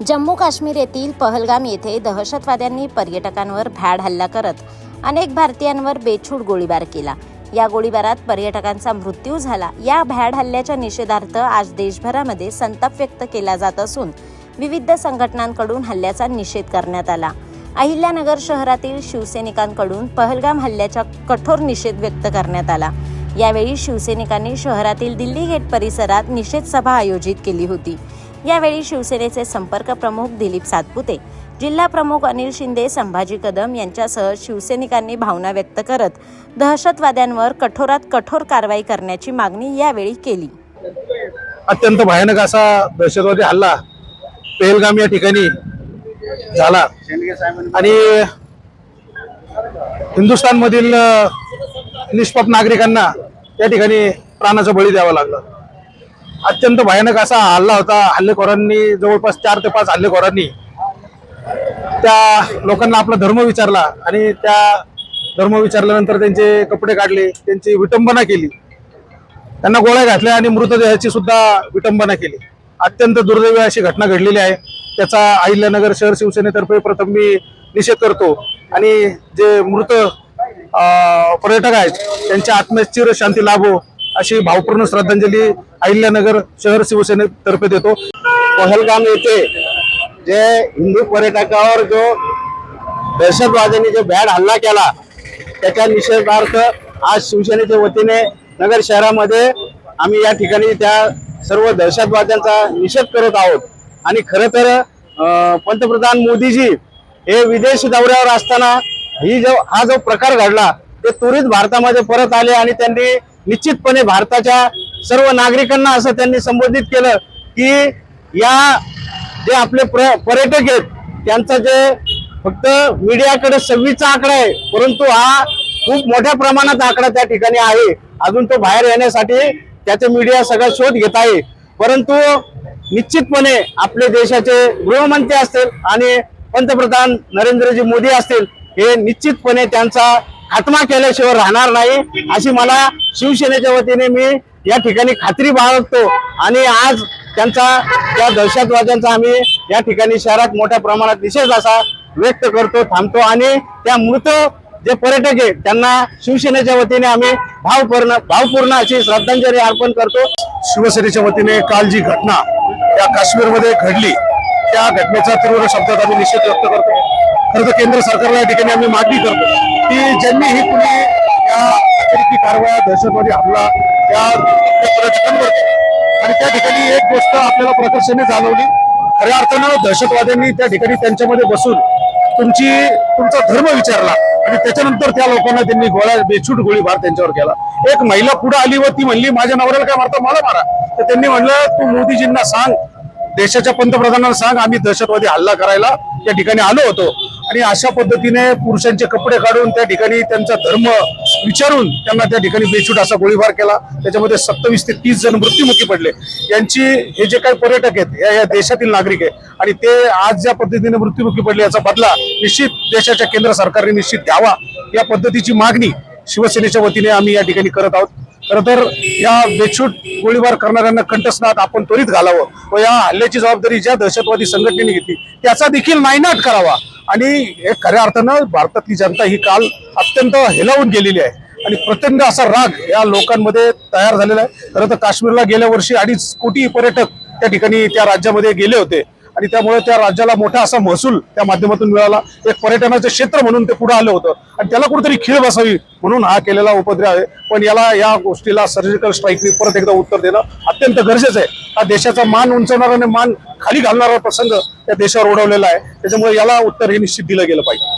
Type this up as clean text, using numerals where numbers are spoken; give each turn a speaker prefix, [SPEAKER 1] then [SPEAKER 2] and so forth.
[SPEAKER 1] जम्मू काश्मीर येथील पहलगाम येथे दहशतवाद्यांनी पर्यटकांवर भ्याड हल्ला करत अनेक भारतीयांवर बेछूट गोळीबार केला। या गोळीबारात पर्यटकांचा मृत्यू झाला। या भ्याड हल्ल्याच्या निषेधार्थ आज देशभरामध्ये संताप व्यक्त केला जात असून विविध संघटनांकडून हल्ल्याचा निषेध करण्यात आला। अहिल्यानगर शहरातील शिवसैनिकांकडून पहलगाम हल्ल्याचा कठोर निषेध व्यक्त करण्यात आला। यावेळी शिवसैनिकांनी शहरातील दिल्ली गेट परिसरात निषेध सभा आयोजित केली होती। यावेळी शिवसेनेचे संपर्क प्रमुख दिलीप सातपुते, जिल्हा प्रमुख अनिल शिंदे, संभाजी कदम यांच्यासह शिवसैनिकांनी भावना व्यक्त करत दहशतवाद्यांवर कठोरात कठोर कारवाई करण्याची मागणी यावेळी केली।
[SPEAKER 2] अत्यंत भयानक असा दहशतवादी हल्ला पहलगाम या ठिकाणी झाला आणि हिंदुस्थानमधील निष्पाप नागरिकांना या ठिकाणी प्राणाचं बळी द्यावं लागलं। अत्यंत भयानक असा हल्ला होता। हल्लेखोरांनी जवळपास 4 ते 5 हल्लेखोरांनी त्या लोकांना आपला धर्म विचारला आणि त्या धर्म विचारल्यानंतर त्यांचे कपडे काढले, त्यांची विटंबना केली, त्यांना गोळ्या घातल्या आणि मृतदेहाची सुद्धा विटंबना केली। अत्यंत दुर्दैवी अशी घटना घडलेली आहे। त्याचा अहिल्यानगर शहर शिवसेनेतर्फे प्रथम मी निषेध करतो आणि जे मृत पर्यटक आहेत त्यांच्या आत्म्यास चिर शांती लाभो अशी भावपूर्ण श्रद्धांजली अहिल्यानगर शहर शिवसेनेतर्फे देतो।
[SPEAKER 3] पहलगाम येथे जे हिंदू पर्यटकावर जो दहशतवाद्यांनी जो भ्याड हल्ला केला त्याच्या निषेधार्थ आज शिवसेनेच्या वतीने नगर शहरामध्ये आम्ही या ठिकाणी त्या सर्व दहशतवाद्यांचा निषेध करत आहोत। आणि खरं तर पंतप्रधान मोदीजी हे विदेश दौऱ्यावर असताना हा जो प्रकार घडला ते त्वरित भारतामध्ये परत आले आणि त्यांनी निश्चितपणे भारताच्या सर्व नागरिकांना असं त्यांनी संबोधित केलं की या जे आपले पर्यटक आहेत त्यांचा जे फक्त मीडियाकडे 26चा आकडा आहे, परंतु हा खूप मोठ्या प्रमाणात आकडा त्या ठिकाणी आहे। अजून तो बाहेर येण्यासाठी त्याचे मीडिया सगळा शोध घेत आहे। परंतु निश्चितपणे आपले देशाचे गृहमंत्री असतील आणि पंतप्रधान नरेंद्रजी मोदी असतील हे निश्चितपणे त्यांचा खात्मा केल्याशिवाय राहणार नाही अशी मला शिवसेनेच्या वतीने मी या ठिकाणी खात्री बाळगतो। आणि आज त्यांचा त्या दहशतवाद्यांचा आम्ही या ठिकाणी शहरात मोठ्या प्रमाणात निषेध असा व्यक्त करतो, थांबतो आणि त्या मृत जे पर्यटक आहेत त्यांना शिवसेनेच्या वतीने आम्ही भावपूर्ण अशी श्रद्धांजली अर्पण करतो।
[SPEAKER 2] शिवसेनेच्या वतीने काल जी घटना या काश्मीरमध्ये घडली त्या घटनेचा तीव्र शब्दात आम्ही निषेध व्यक्त करतो। खरं तर केंद्र सरकारला या ठिकाणी आम्ही मागणी करतो की ज्यांनी ही कुणी या अतिरेकी कारवाया दहशतवादी हल्ला त्या पर्यटकांवर आणि त्या ठिकाणी एक गोष्ट आपल्याला प्रकर्षाने जाणवली, खऱ्या अर्थानं दहशतवाद्यांनी त्या ठिकाणी त्यांच्यामध्ये बसून तुमचा धर्म विचारला आणि त्याच्यानंतर त्या लोकांना त्यांनी बेछूट गोळीबार त्यांच्यावर केला। एक महिला पुढे आली व ती म्हणली माझ्या नवऱ्याला काय मारता मला मारा। तर त्यांनी म्हणलं तू मोदीजींना सांग, देशाच्या पंतप्रधानांना सांग आम्ही दहशतवादी हल्ला करायला त्या ठिकाणी आलो होतो। आणि अशा पद्धतीने पुरुषांचे कपडे काढून त्या ठिकाणी त्यांचा धर्म विचारून त्यांना त्या ठिकाणी बेछूट असा गोळीबार केला। त्याच्यामध्ये 27 ते 30 जण मृत्युमुखी पडले। यांची हे जे काही पर्यटक आहेत या देशातील नागरिक आहे आणि ते आज ज्या पद्धतीने मृत्युमुखी पडले याचा बदला निश्चित देशाच्या केंद्र सरकारने निश्चित द्यावा या पद्धतीची मागणी शिवसेनेच्या वतीने आम्ही या ठिकाणी करत आहोत। खरं तर या बेछूट गोळीबार करणाऱ्यांना कंठस्नात आपण त्वरित घालावं व या हल्ल्याची जबाबदारी ज्या दहशतवादी संघटनेने घेतली त्याचा देखील नायनाट करावा। आणि हे खऱ्या अर्थानं भारतातली जनता ही काल अत्यंत हेलावून गेलेली आहे आणि प्रचंड असा राग या लोकांमध्ये तयार झालेला आहे। खरं तर काश्मीरला गेल्या वर्षी 2.5 कोटी पर्यटक त्या ठिकाणी त्या राज्यामध्ये गेले होते आणि त्यामुळे त्या राज्याला मोठा असा महसूल त्या माध्यमातून मिळाला। एक पर्यटनाचं क्षेत्र म्हणून ते पुढे आलं होतं आणि त्याला कुठेतरी खीळ बसावी म्हणून हा केलेला उपद्रव आहे। पण या गोष्टीला सर्जिकल स्ट्राईकने परत एकदा उत्तर देणं अत्यंत गरजेचं आहे। हा देशाचा मान उंचवणारा आणि मान खाली घालणारा प्रसंग त्या देशावर ओढवलेला आहे, त्याच्यामुळे याला उत्तर हे निश्चित दिलं गेलं पाहिजे।